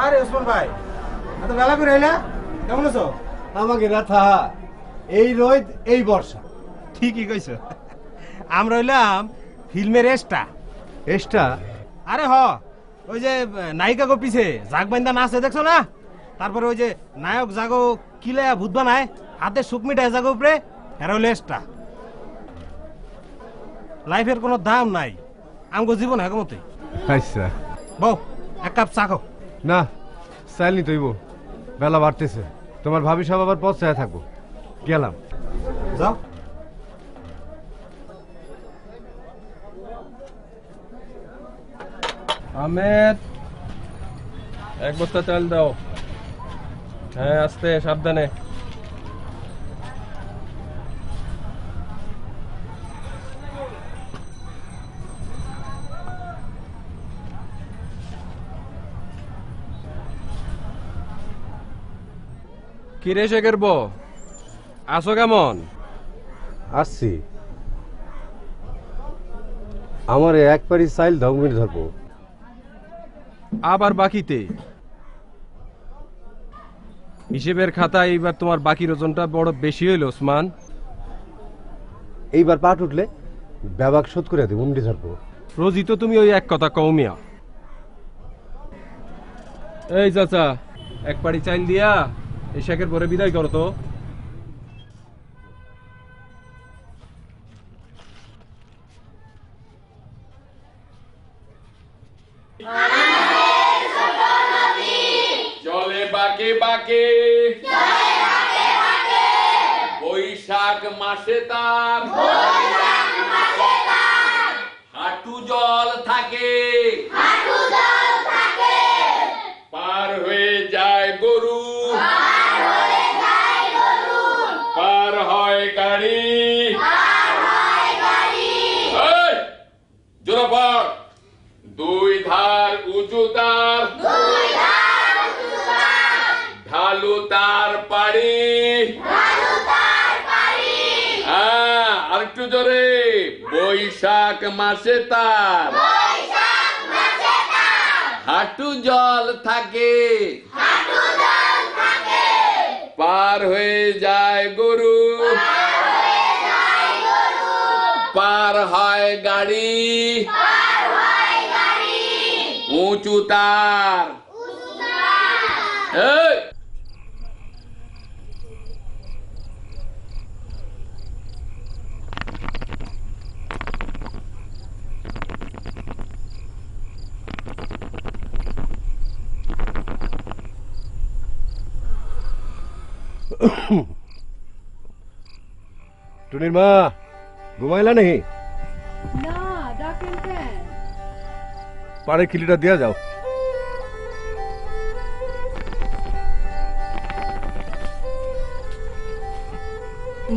আরে ওসমান ভাই, এত বেলা করে এলা, কেমন আছো? আমাকে না থাহা, এই রোদ এই বর্ষা। ঠিকই কইছো। আমরা হইলাম ফিল্মের এস্টা। আরে হ, ওই যে নায়িকা গো পিছে জাগ বাইন্দা নাচে দেখছো না? তারপরে ওই যে নায়ক জাগো কিলায়া ভূত বানায়, হাতে সুখ মিঠায় জাগো উপরে, এরা হইলো এস্টা। লাইফের কোনো দাম নাই, আমগো জীবন হেগমতই। আচ্ছা বউ, এক কাপ চা খাও। না, চাইলি তৈব, বেলা বাড়তেছে। তোমার ভাবি সব আবার পথ থাকবো। গেলাম। যাও। আহমেদ, এক বস্তা চাল দাও। হ্যাঁ, আস্তে, সাবধানে। কিরে শেখের বউ, আছো কেমন? আসছি। আমার একবারই চাইল ধর্মের ধরবো। আবার বাকিতে হিসেবের খাতা এইবার তোমার বাকির ওজনটা বড় বেশি হইল ওসমান। এইবার পাট উঠলে ব্যাবাক শোধ করে দেব, উন্ডি ধরবো। রোজই তো তুমি ওই এক কথা কৌমিয়া। এই চাচা, এক পাড়ি চাইল দিয়া এই শেখের পরে বিদায় করো তো। চলে বাকে বাকে, বৈশাখ মাসে তার হাঁটু জল থাকে, পার হয়ে যায় গরু, পার হয় গাড়ি। জোড়া পার, দুই ধার উঁচু তার, ঢালু তার পাড়ি, একটু জোরে। বৈশাখ মাসে তার হাঁটু জল থাকে, পার হয়ে যায় গরু, পার হয় গাড়ি, উঁচু তার। এই, টুনির মা ঘুমাইলা নেই? না ডাকেন কেন? পাড়ে কিলিটা দিয়া যাও।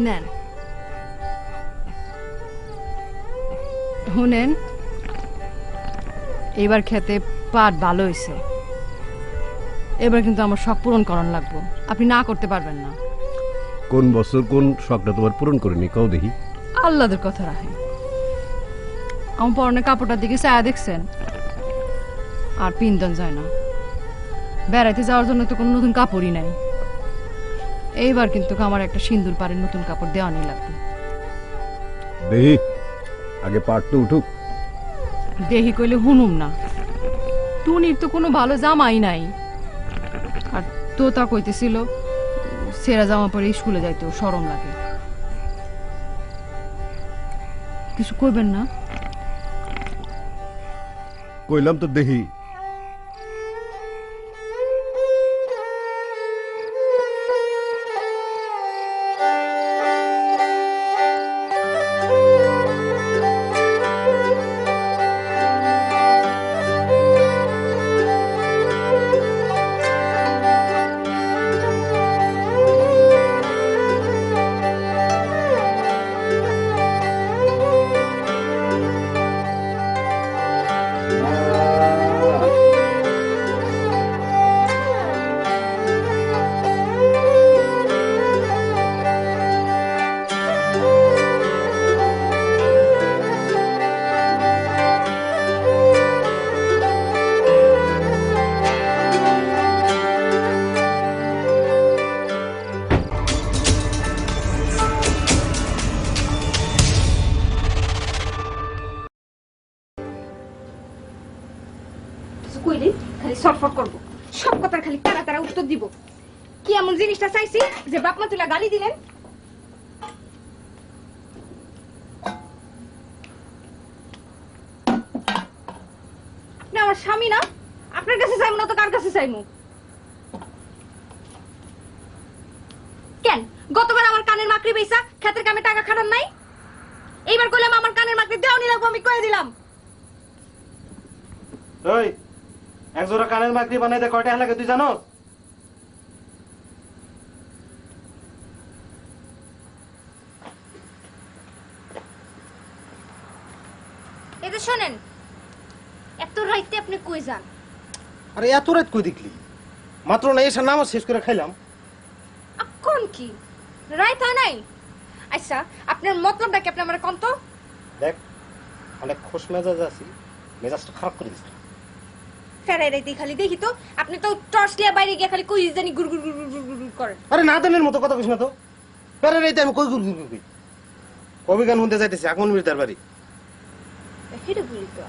নেন শুনেন, এবার খেতে পাট ভালো হয়েছে, এবার কিন্তু আমার শখ পূরণ করার লাগবো, আপনি না করতে পারবেন না। কোন বছর কোন শখটা তোমার পূরণ করিনি কও দেখি। আল্লাদের কথা রাখেন, আমার পরনের কাপড়টার দিকে ছায়া দেখছেন, আর পিন্দন যায় না। বেড়াইতে যাওয়ার জন্য তো কোনো নতুন কাপড়ই নাই, এইবার কিন্তু আমার একটা সিন্দুর পাড়ের নতুন কাপড় দেওয়া নেই লাগবে। দেখি আগে পাট তো উঠুক। দেহি কইলে হুনুম না, টুনির তো কোনো ভালো জামাই নাই, আর তো তা কইতেছিল সেরা জামা পরে স্কুলে যাইতেও শরম লাগে। কিছু কইবেন না? কইলাম তো দেখি। কইলি খালি সরফট করবো, সব কথার খালি তারা তারা উত্তর দিব। কি এমন জিনিসটা চাইছি যে বাপ মা তুলা গালি দিলেন? আপনি আমার স্বামী না, আপনার কাছে চাইবো না তো কার কাছে চাইবো? কেন গতবার আমার কানের মাকড়ি বেচা ক্ষেতের কামে টাকা খাটান নাই? এইবার কইলাম আমার কানের মাকড়ি দেওয়ানি লাগবো, আমি কয়ে দিলাম। ওই এক জোড়া কানের মাকড়ি বানাইতে কয়টা লাগে তুই জানো? এটা শোনেন, এত রাইতে আপনি কই যান? আরে এত রাত কই দেখলি? মাত্র না এসে নামাজ শেষ করে খাইলাম। কোন কি রাইত হয় নাই? আচ্ছা আপনার মতলবটা কি? আপনি আমার কোন তো দেখ, অনেক খোশ মেজাজ আছি, মেজাজটা খারাপ করে দিস। ফেরাই রাইতে খালি দেখি তো আপনি তো টর্চ দিয়ে বাইরে গিয়ে খালি কই জানি গুড় গুড় গুড় গুড় গুড় গুড় করেন। আরে না দানের মতো কথা কইস না তো। পেরে রাইতে আমি কই গুল গুল কই? কবি গান শুনতে যাইতেছি আগমন মির্জার বাড়ি। হেডে বলি তো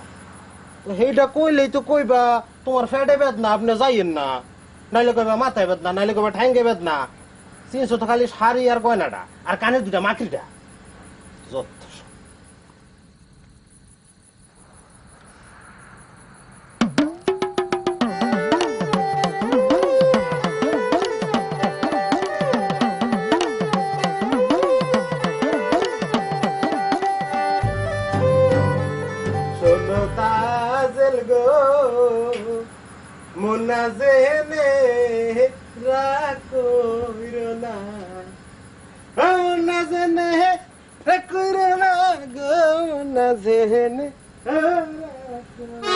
সেইটা কইলেই তো কইবা তোমার ফ্যাটে বেদনা, আপনি যাইয়েন না। নাইলে কইবা মাথায় বেদনা, নাইলে কইবা ঠ্যাঙ্গে বেদনা। চিনছো তো খালি শাড়ি আর গয়নাটা আর কানের দুটা মাকড়িটা। যত সব। শোনো তাজেল গো মোনা জেনে রাখো না, না জেনে রাখো না গো, না জেনে রাখো না।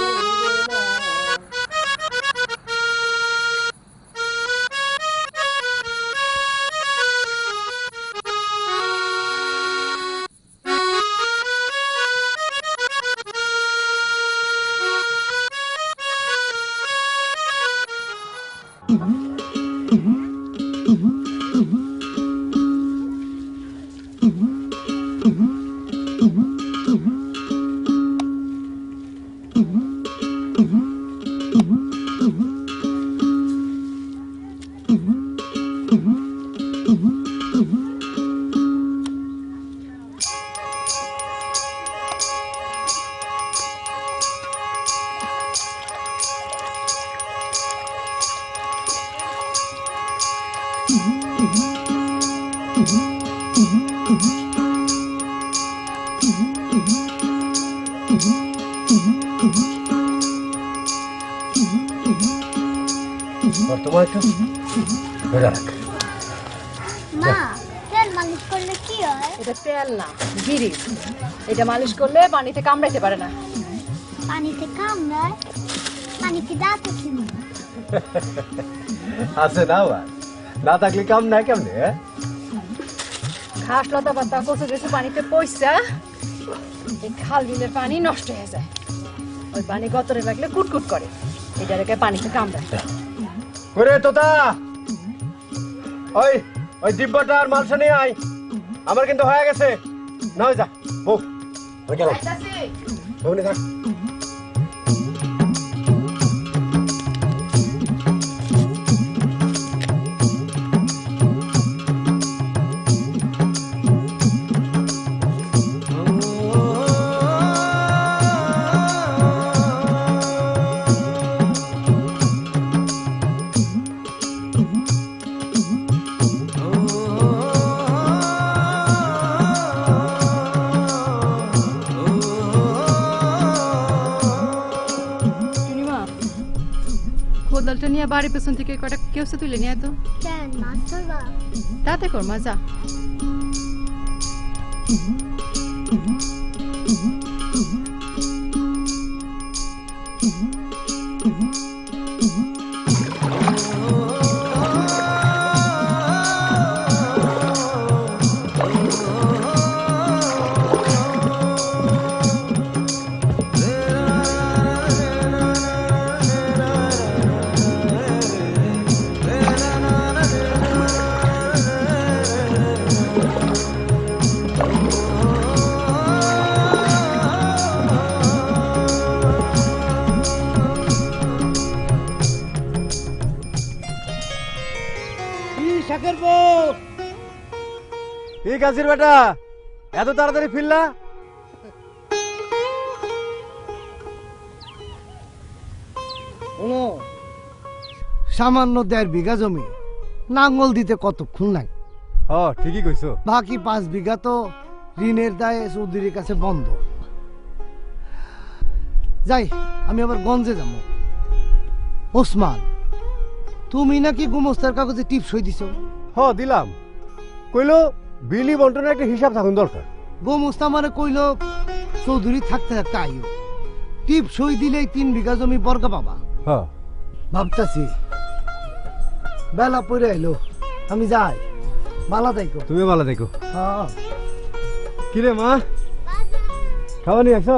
তোমার একটু বেড়া রাখ। মা তেল মালিশ করলে কি হয়? এটা তেল না, গিরি। এটা মালিশ করলে পানিতে কামড়াইতে পারে না। পানিতে কামড়ায়? পানি কি দাঁত আছে না? আছে না আবার, না থাকলে কাম না কেমনে? ঘাস লতা পাতা কচু কিছু পানিতে পয়সা এই খাল বিলের পানি নষ্ট হয়ে যায়। ওই পানি গতরে লাগলে কুটকুট করে, এটা রেখে পানিতে কামড়ায়। ওরে তোতা, ওই ওই ডিব্বাটা আর মালসা নিয়ে আয়, আমার কিন্তু হয়ে গেছে। না যা বউ, আমি গেলাম। ওখানে থাক। কোদালটা নিয়ে বাড়ির পেছন থেকে কটা কেউ সে তুলে নিয়ে তো কেন মাছ ধরবা? তাতে কর মজা। ঠিক আছে বেটা, এত তাড়াতাড়ি ফিরলা? সামান্য 1.5 বিঘা জমি নাঙ্গল দিতে কতক্ষণ লাগে? ঠিকই কইছো। বাকি 5 বিঘা তো ঋণের দায়ে চৌধুরীর কাছে বন্ধ। যাই, আমি আবার গঞ্জে যাব। ওসমান, তুমি নাকি গুমস্তার কাগজে টিপ সই দিছো? দিলাম। কইলো বিলি বন্টনের একটা হিসাব থাকুন দরকার। গোমস্তা মানে কইলো চৌধুরী থাকতে থাকতে আইও, টিপ সই দিলেই 3 বিঘা জমি বর্গা পাবা। ভাবতাছি বেলা পড়ে আইলো, আমি যাই। ভালো থাকো। তুমি ভালো দেখো। হ্যাঁ। কিরে মা, খাওয়া নিয়ে আসছ?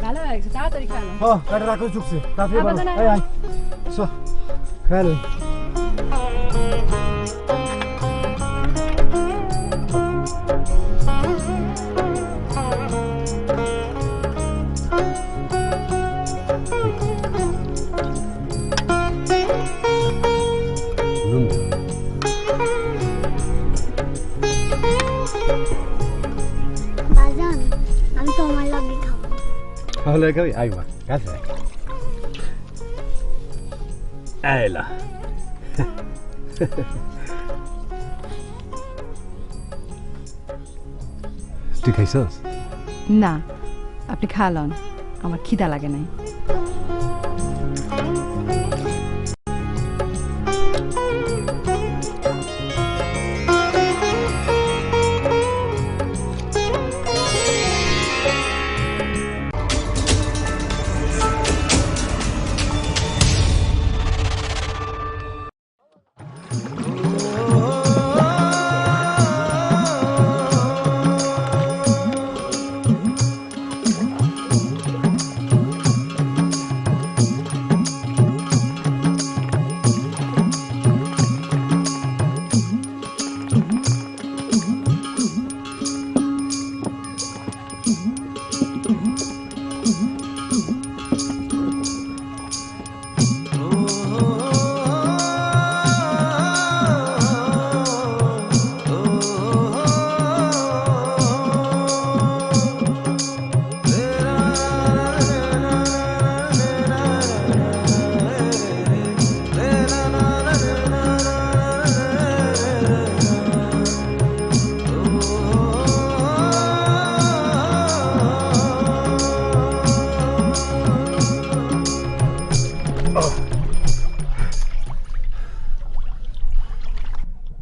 ভালো লাগছে, তাড়াতাড়ি খালো। কাটা রাখো চুপছে। তাড়াতাড়ি আবার বানাও। জানাই। আয় আয়। চ, খেয়াল। বাজান, আমি তোমার লগে খাবো। তাহলে খাবি? আইবা কাছে আইলা। তুই খাইছস? না, আপনি খালন, আমার খিদা লাগে নাই।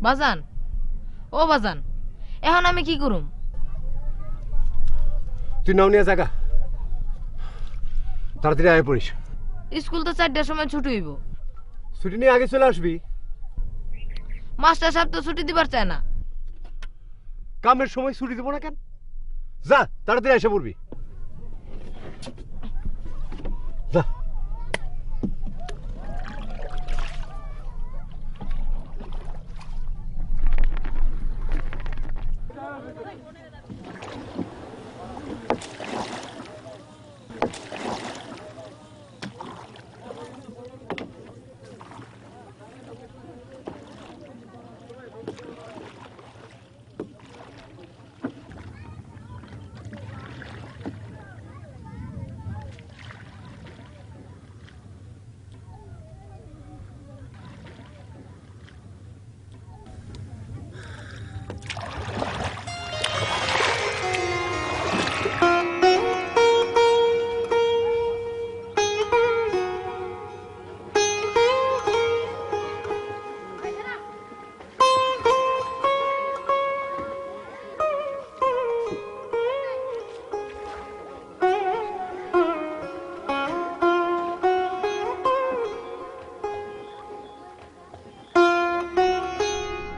বাজান, ও বাজান, এখন আমি কি করুম? তুই নাও নিয়ে জায়গা, তাড়াতাড়ি আয় পড়িস। স্কুল তো 4টার সময় ছুটি হইব। ছুটি নিয়ে আগে চলে আসবি। মাস্টার সাহেব তো ছুটি দিবার চায় না। কামের সময় ছুটি দেবো না কেন? যা তাড়াতাড়ি এসে পড়বি, যা।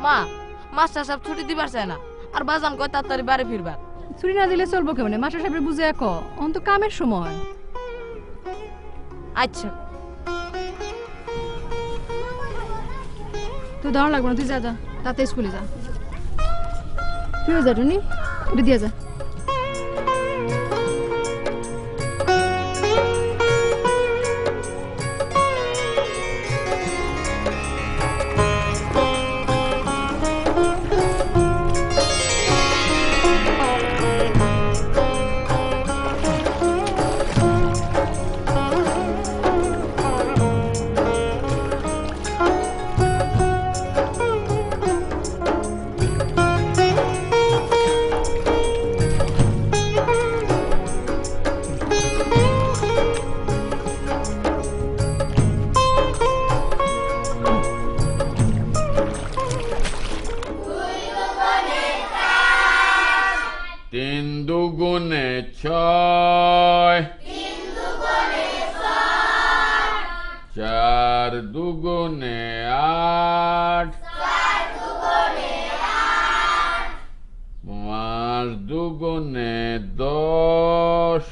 মা, মাস্টার সাহেব ছুটি দিবার চায় না, আর বাজান কয় তাড়াতাড়ি বাড়ি ফিরবার। ছুটি না দিলে চলবো কেমনে? মাস্টার সাহেব বুঝে একো, অন তো কামের সময়। আচ্ছা, তুই দাঁড়ান লাগবে না, তুই যা যা, তাতে স্কুলে যা। তুইও যা টুনি, এটা দিয়ে যা। তিন দুগুণে ছয়, চার দুগুণে আট, পাঁচ দুগুণে 10,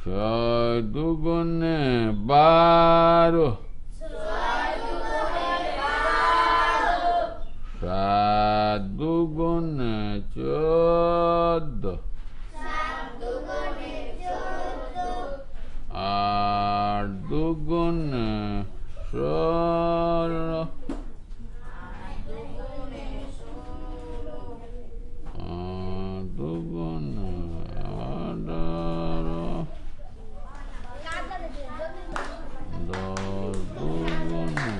ছয় দুগুণে 12, 7 দুগুণে 14, 8 দুগুণে 16, 8 দুগুণে 18, 10 দুগুণে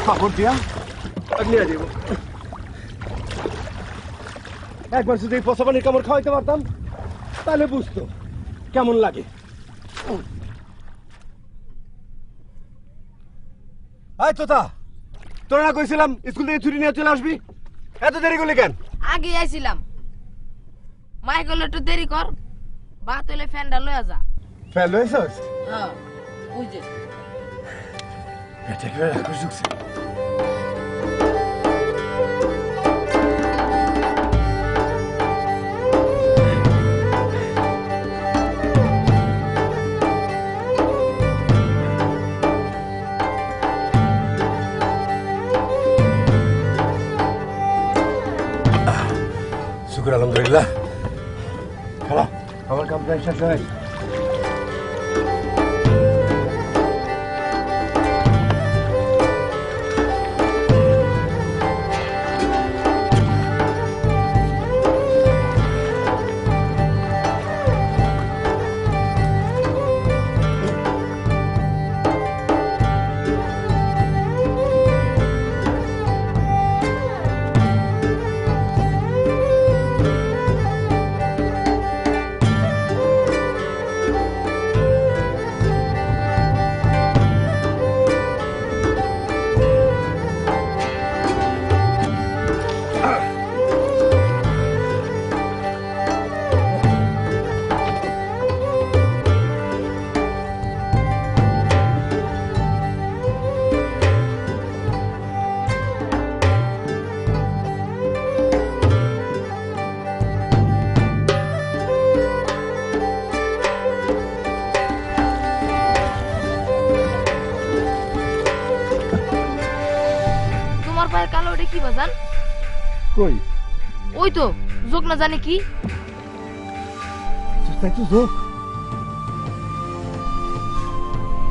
কাপড় দিয়া নিয়ে দিব। একবার যদি এই পচা পানির কামড় খাওয়াইতে পারতাম তাহলে বুঝতো কেমন লাগে। আয় তোতা, তোরা না কইছিলাম স্কুল থেকে ছুটি নিয়ে চলে আসবি, এত দেরি করলি কেন? আগে আইছিলাম, মাই গেল একটু দেরি কর, ভাত হইলে ফ্যানটা লয়ে যা। ফেল হয়েছিস? হ্যাঁ বুঝে এটা কি রাখছিস ঢুকছে? শুক্র আলহামদুলিল্লাহ। খালা আমার কাম প্রায় শেষ হয়। তোমার পায়ের কালো ওটা কি বাজান? কই? ওই তো যোগ না জানি কি। তাই তো যোগ।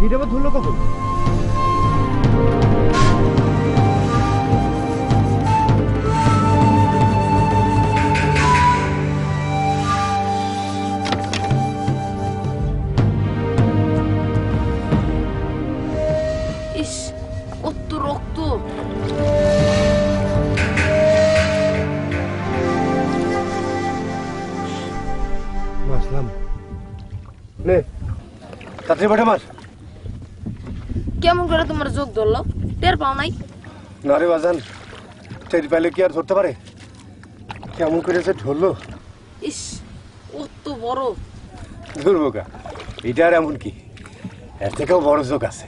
এটা আবার ধরলো কখন? ইস কত রক্ত। মাসলাম নে তাড়াতাড়ি বাটা মার। কেমন করে তোমার যোগ ধরলো? টের পাও নাই? না রে বাজান, টের পাইলে কি আর ধরতে পারে? কেমন করে যে ধরলো। ইস কত বড়। ধরবোকা, এটা আর এমন কি, এর থেকেও বড় যোগ আছে।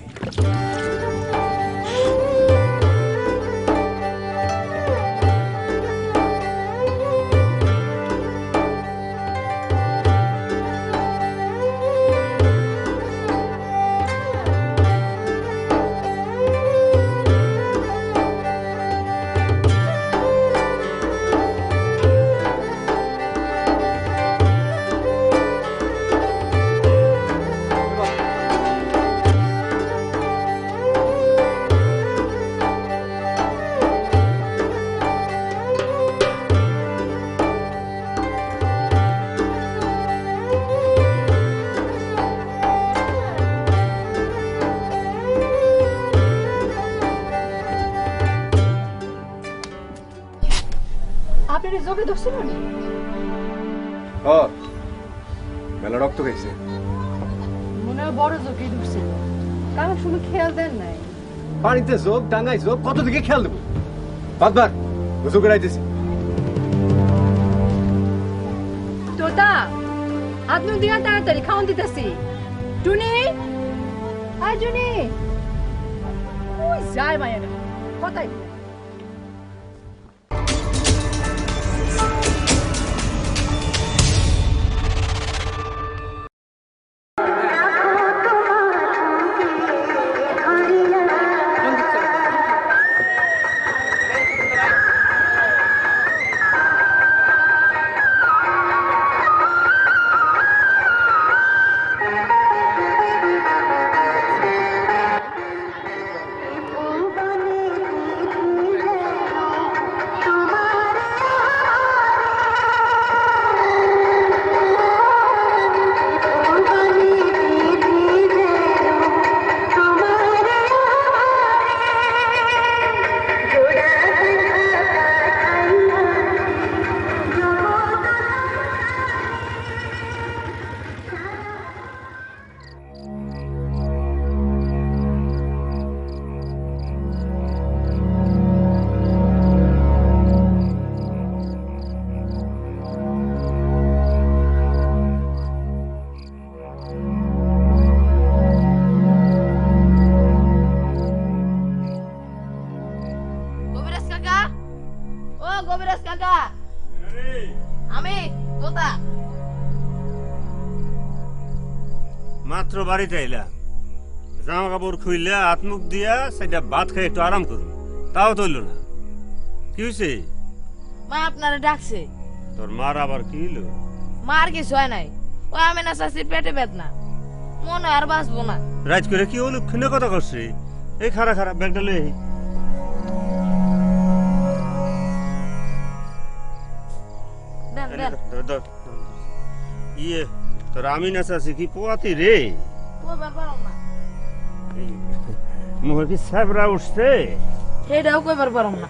আপনার যোগে ধরছিল না? মেলা রক্ত খাইছে, মনে হয় বড় যোগে ধরছিল, কারণ শুধু খেয়াল দেন নাই। পানিতে যোগ, ডাঙায় যোগ, কত দিকে খেয়াল দেবো? বাদবার গোসল করে আইতেছি। তোতা হাত মুখ দিয়া তাড়াতাড়ি খাওয়ান দিতেছি। টুনি, আয় টুনি। ওই যায় মায়া না, কথাই বলে। ও মাত্র বাড়িতে এলাম, জামা কাপড় খুইলে হাত মুখ দিয়া সেটা ভাত খেয়ে একটু আরাম করুন, তাও তৈল না। কি হয়েছে? মা আপনারা ডাকছে। তোর মার আবার কি হইলো? মার কিছু হয় নাই, ওই আমিনা চাষির পেটে বেদনা, মনে হয় আর বাঁচবো না। রাত করে কি অলক্ষণে কথা করছে? এই খারাপ খারাপ ব্যাগটা লই। দেন দেন। ইয়ে তোর আমিনা চাষি কি পোয়াতি রে? কইবার পারো না, মুখে কি সাবরা উঠছে? সেটাও কইবার পারো না।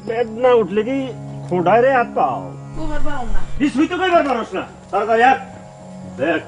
বেদনা উঠলে কি খোঁড়ায় রে হাত পাও? কইবার পারো না। কিছুই তো কইবার পারস না। তাড়াতাড়ি আয়। দেখ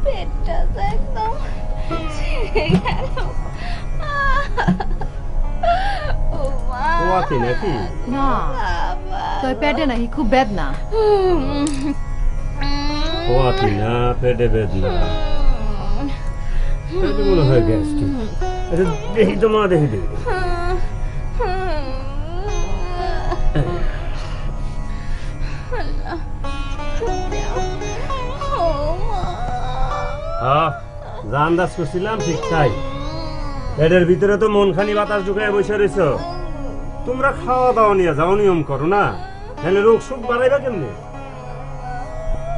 পেটটা তো একদম ছিঁড়ে গেল। পোয়াতি নাকি? না তোর পেটে নাকি খুব বেদনা। পোয়াতি না, পেটে বেদনা। পেটে মনে হয় গ্যাস্ট্রিক। আচ্ছা দেখি তো মা, দেখি দেখি। হ্যাঁ, যা আন্দাজ করছিলাম ঠিক তাই। পেটের ভিতরে তো মনখানি বাতাস ঢুকায় বসে রয়েছ। তোমরা খাওয়া দাওয়া নিয়ে যাও, নিয়ম করো না, তাহলে রোগ সুখ বাড়াইবা কেমনি?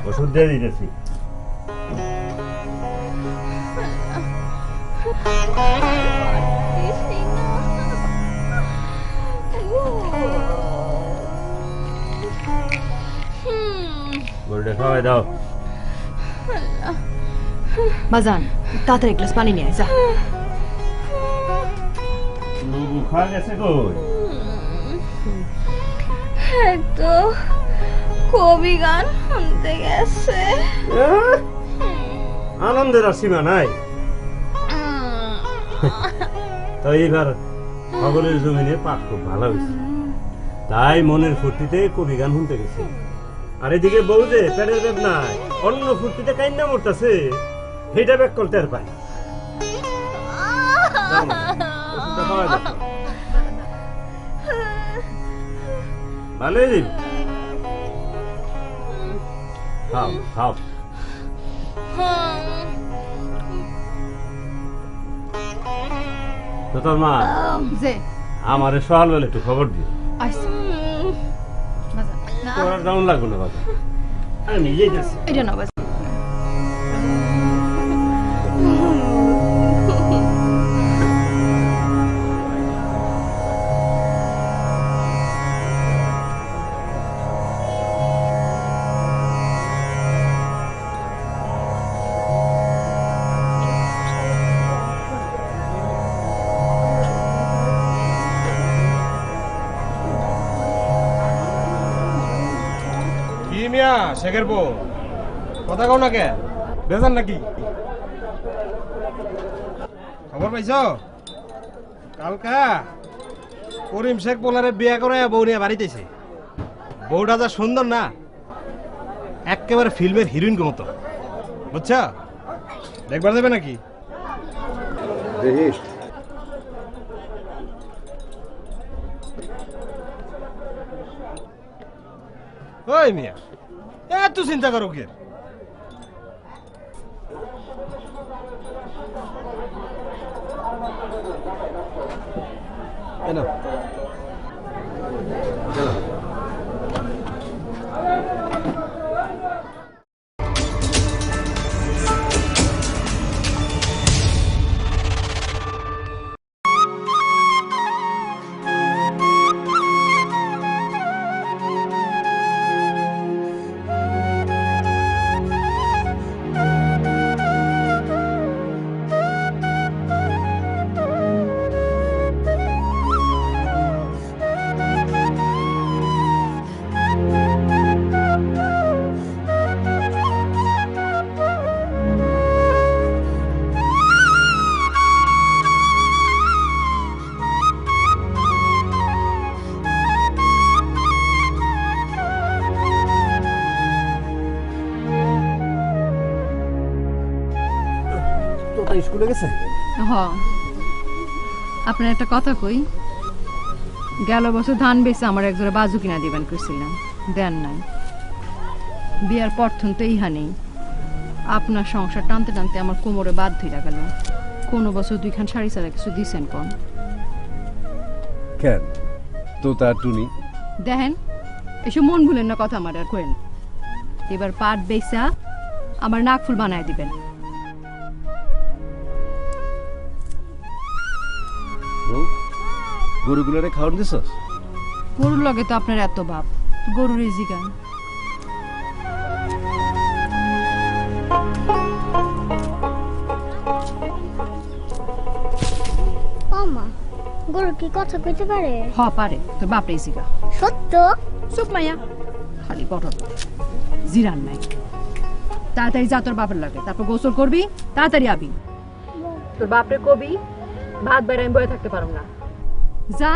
ওষুধ দিয়ে দিতেছি। বলটা খাওয়াই দাও। বাজান তাড়াতাড়ি এক গ্লাস পানি নিয়ে আয় যা। লুবু খাওয়া গেছে কই? তো কবি গান শুনতে গেছে। আনন্দের আর সীমা নাই। তো এইবার খবরের জমিনে পাঠ খুব ভালো হয়েছে, তাই মনের ফুর্তিতে কবি গান শুনতে গেছে। আর এদিকে বউ যে পেটের বেদনায় অন্য ফুর্তিতে কাইন্না মরতেছে, সেইটা ব্যাক করতে আর পাই। ভালোই দিন, খাও খাও। তো তোর মা যে আমারে সকাল বেলা একটু খবর দিও। আইসা বাজান না তোর আর ডাউন লাগবে না বাবা, আমি নিজেই যাচ্ছি। এটা না বাজান। কি মিয়া শেখের বউ, কথা কও না কে? বেজান নাকি? খবর পাইছ? কালকা করিম শেখ পোলারে বিয়া করে বউ নিয়ে বাড়িতেছে। বউটা যা সুন্দর না, একেবারে ফিল্মের হিরোইন মতো, বুঝছ? দেখবার দেবে নাকি? ওই মিয়া এত চিন্তা করো কে? পোলাটা স্কুলে গেছে? হ আপনার একটা কথা কই, গেল বছর ধান বেচে আমার একজোড়া বাজু কিনা দিবেন কইছিলেন, দেন নাই। বিয়ার পরথন তো ইহা নেই, আপনার সংসার টানতে টানতে আমার কোমরে বাদ ধইরা গেল। কোনো বছর 2খান শাড়ি ছাড়া কিছু দিছেন কোন? কেন তো তার টুনি দেখেন এসব মন ভুলেন না কথা আমার আর কইেন। এবার পাট বেচা আমার নাক ফুল বানায় দিবেন। গরুগুলোরে খাওয়ান দিছস? গরুর লগে তো আপনার এত ভাব, গরুর জিগান। ওমা গরু কি কথা কইতে পারে? হ পারে, তোর বাপরে জিগা। সত্য? চুপ মাইয়া, খালি পটল জিরান নাই। তাড়াতাড়ি যা তোর বাপের লাগে, তারপর গোসল করবি, তাড়াতাড়ি আবি। তোর বাপরে কবি ভাত বেড়ে আমি বয়ে থাকতে পারব না, যা।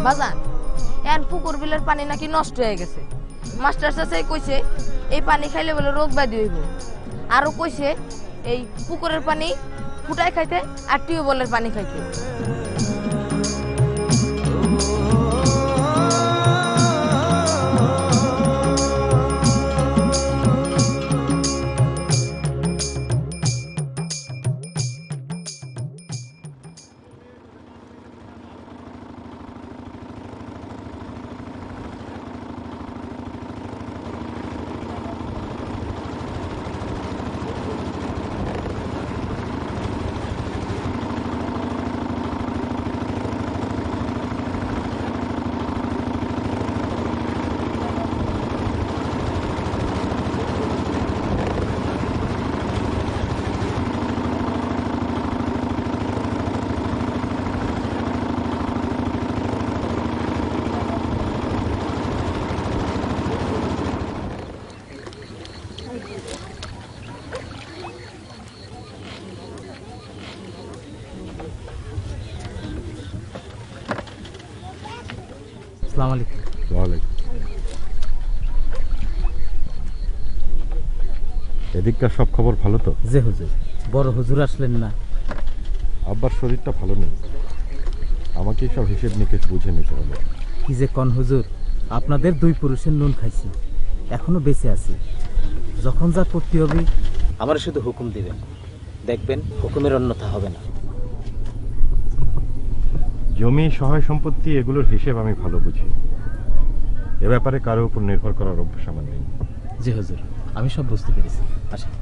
বাজান এন পুকুর বিলের পানি নাকি নষ্ট হয়ে গেছে। মাস্টার চাচাই কইছে এই পানি খাইলে বলে রোগ ব্যাধি হইব। আরো কইছে এই পুকুরের পানি ফুটাই খাইতে আর টিউবওয়েলের পানি খাইতে। আসসালামু আলাইকুম। ওয়ালাইকুম। এদিককার সব খবর ভালো তো? জি হুজুর। বড় হুজুর আসলেন না? আব্বার শরীরটা ভালো নেই, আমাকে সব হিসেব নিকেশ বুঝে নিতে হবে। কি যে কন হুজুর, আপনাদের 2 পুরুষের নুন খাইছি, এখনো বেঁচে আছি। যখন যা করতে হবে আমার শুধু হুকুম দিবেন, দেখবেন হুকুমের অন্যথা হবে না। জমি, সহায় সম্পত্তি এগুলোর হিসেব আমি ভালো বুঝি। এ ব্যাপারে কারো উপর নির্ভর করার অভ্যাস আমার নেই। জি হুজুর, আমি সব বুঝতে পেরেছি। আসেন।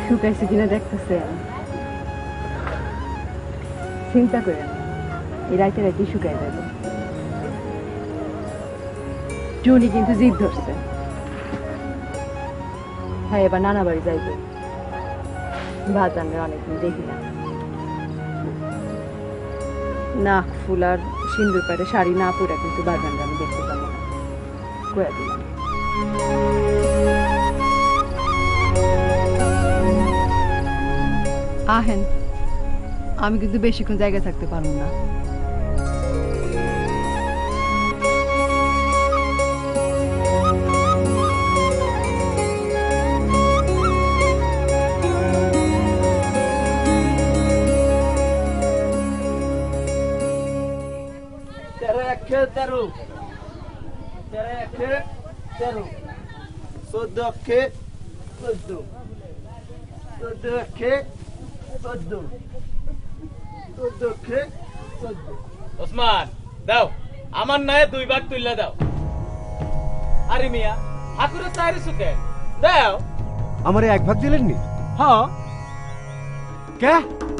শুকাইছে কিনা দেখতেছেন? চিন্তা করেন না, এই রাইতে রাইতে শুকাই যাবে। টুনি কিন্তু জিদ ধরছে, হ্যাঁ এবার নানা বাড়ি যাইবে। বাজানরা অনেকদিন দেখি না, নাক ফুল আর সিন্দুর পাড়ে শাড়ি না পরে কিন্তু বাজানরা আমি দেখতে পাবো না, কয়া দিলাম। আহেন, আমি কিন্তু বেশিক্ষণ জায়গায় থাকতে পারবো না। ওসমান দাও, আমার নয় 2 ভাগ তুইলা দাও। আরে মিয়া হাকুরে চাইরে সুকে দাও। আমারে 1 ভাগ দিলেন নি? হ্যাঁ কে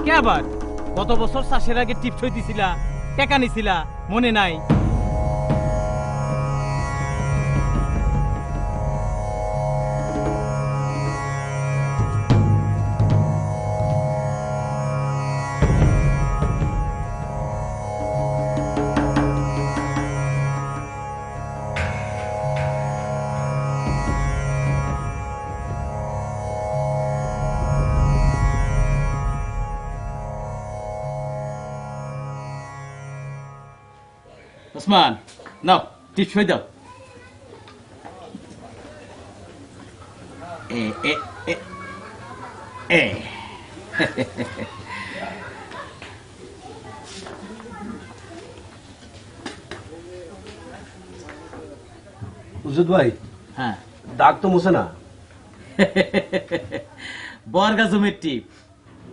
কে আবার? গত বছর চাষের আগে টিপস হইতিছিলা, টাকা নিছিলা, মনে নাই? ওসমান নাও টিপস হই দাও। এ এ এ এ উজুদ ভাই, হ্যাঁ দাগ তো মুছে না। বর্গা জমির টিপ,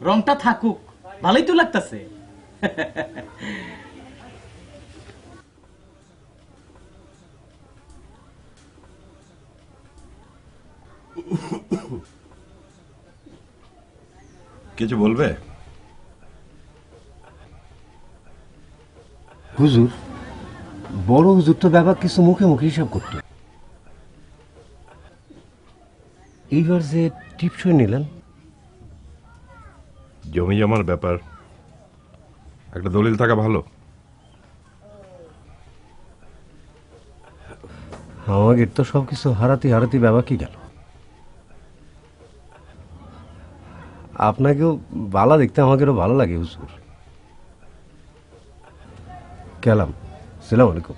রংটা থাকুক, ভালোই তো লাগতাছে। কিছু বলবে? হুজুর, বড় হুজুর তো ব্যাপার কিছু মুখে মুখে হিসাব করতো। এইবার যে টিপসই নিলেন, জমি জমার ব্যাপার, একটা দলিল থাকা ভালো। আমাদের তো সবকিছু হারাতে হারাতে ব্যাপার কি গেল। আপনাকেও ভালো দেখতে আমাকেও ভালো লাগে হুজুর। গেলাম, সালাম আলাইকুম।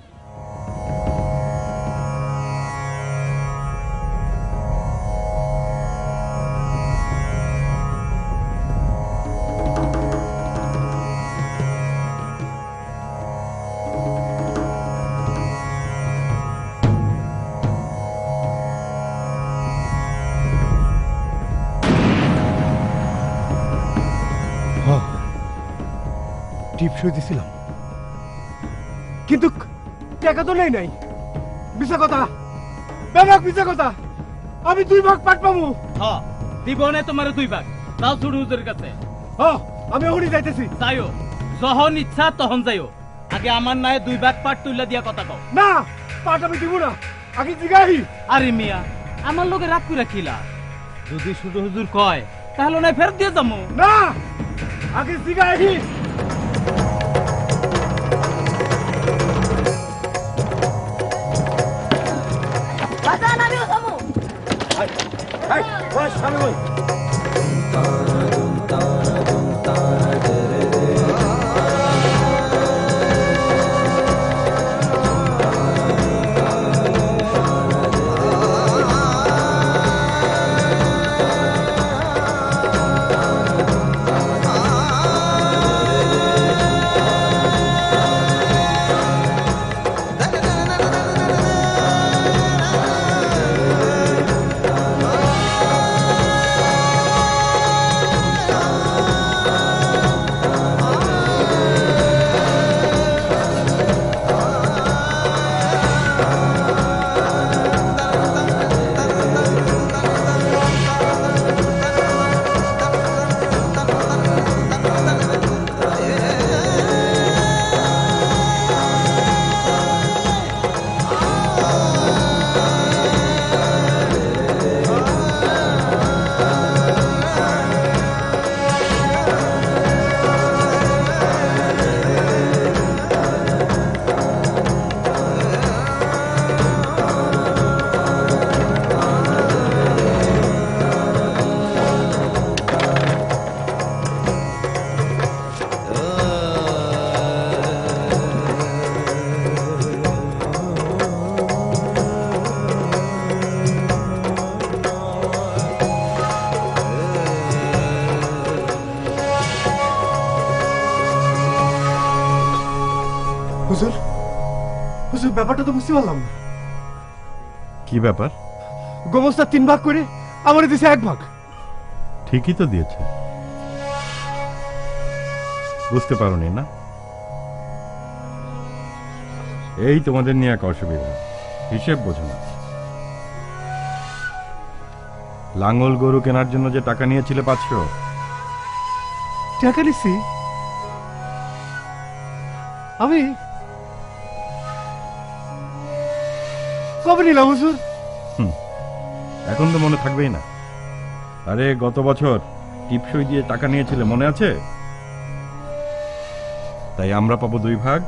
টিপসই দিছিলাম, কিন্তু টাকা তো নেই নাই। মিছা কথা, ব্যাপার মিছা কথা। আমি 2 ভাগ পাট পাবো। হ্যাঁ দিব না তোমার 2 ভাগ, তাও ছোট হুজুরের কাছে। হ্যাঁ আমি ওখানে যাইতেছি। যাইও, যখন ইচ্ছা তখন যাইও। আগে আমার নয় 2 ভাগ পাট তুইলা দিয়া কথা কও। না, পাট আমি দিব না, আগে জিগাই। আরে মিয়া আমার লগে রাগ করে রাখিলা, যদি ছোট হুজুর কয় তাহলে নয় ফেরত দিয়ে যাবো। না, আগে জিগাই। বাজান আমিও যাবো। ব্যাপারটা তো বুঝতে পারলাম না। কি ব্যাপার? গোমস্তা 3 ভাগ করে আমার দিছে 1 ভাগ। ঠিকই তো দিয়েছে, বুঝতে পারোনি না? এই তোমাদের নিয়ে এক অসুবিধা, হিসেব বোঝো না। লাঙ্গল গরু কেনার জন্য যে টাকা নিয়েছিলে 500, টাকা নিছি আমি? কবে নিলাম হুজুর? এখন তো মনে থাকবেই না। আরে গত বছর টিপসই দিয়ে টাকা নিয়েছিলে, মনে আছে? তাই আমরা পাবো 2 ভাগ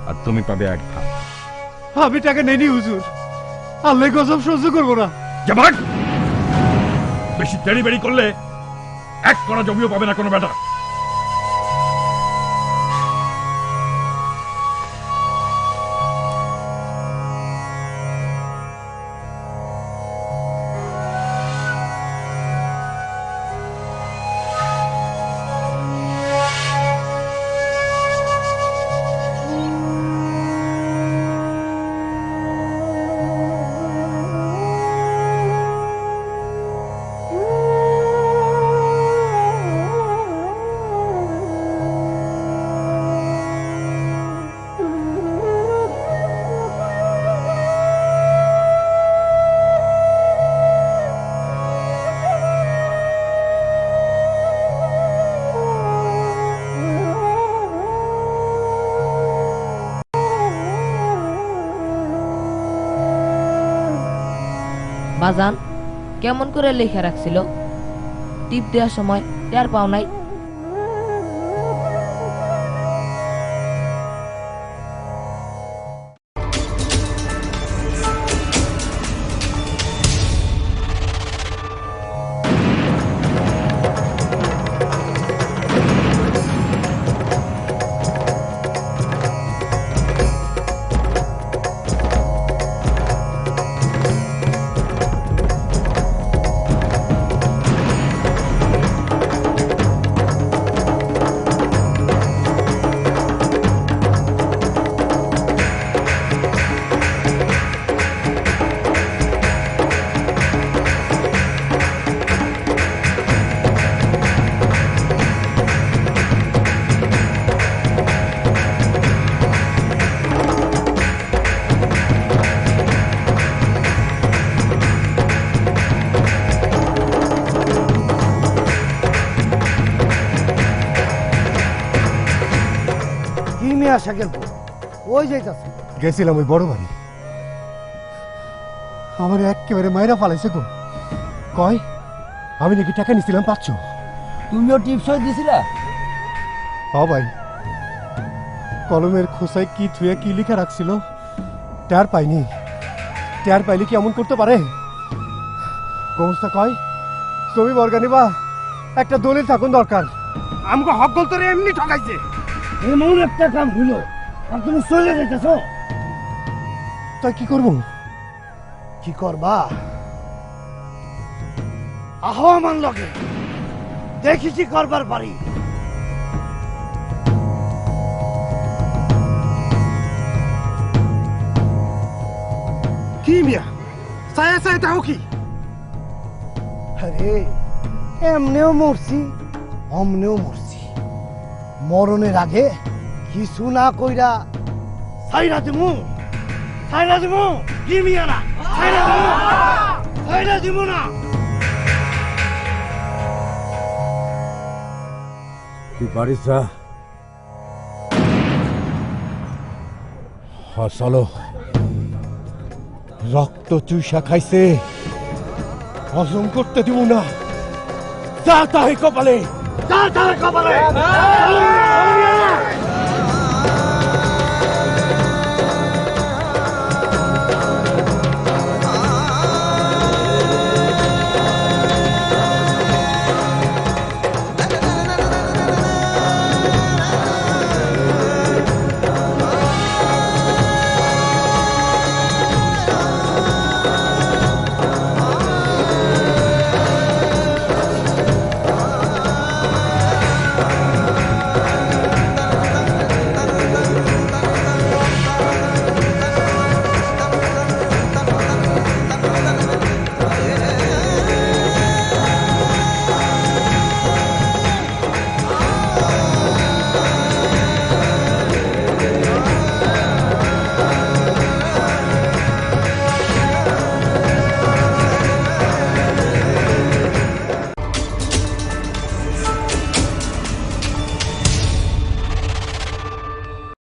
আর তুমি পাবে 1 ভাগ। আমি টাকা নেইনি হুজুর, আল্লাহ গজব সহ্য করবো না। জামাক, বেশি দেরি বেরি করলে 1 কণা জমিও পাবে না কোনো বেটা। বাজান কেমন করে লেখা রাখছিল? টিপ দেওয়ার সময় টের পাও নাই? আশা গেল ওই যাইতাছে। গেছিলাম ওই বড় বাড়ি, আমার একেবারে মায়েরা ফালাইছে গো। কয় আমি নাকি টাকা নিছিলাম 500। তুমিও টিপসই দিছিলা? হ ভাই, কলমের খোসায় কি থুয়ে কি লিখা রাখছিল টের পাইনি। টের পাইলে কি এমন করতে পারে? গোমস্তা কয় জমি বর্গানিবা একটা দলিল থাকুন দরকার। আমাকে হক গল তোরে এমনি ঠকাইছে। এমন একটা কাম হইল আর তুমি চলে যাইতেছ। তাই কি করব? কি করবা? আহো আমার লগে, দেখি কি করবার পারি। কি মিয়া ছায়া ছায়া তাও কি? আরে এমনেও মরছি অমনেও মরছি, মরণের আগে কিছু না কইরা ছাইরা দিমু। ছাইরা দিমু কি মিয়া না? ছাইরা দিমু, ছাইরা দিমু না। তুই পারিস না? চলো, রক্ত চুষা খাইছে, হজম করতে দিব না। যা তাই কপালে, যা তাই কপালে।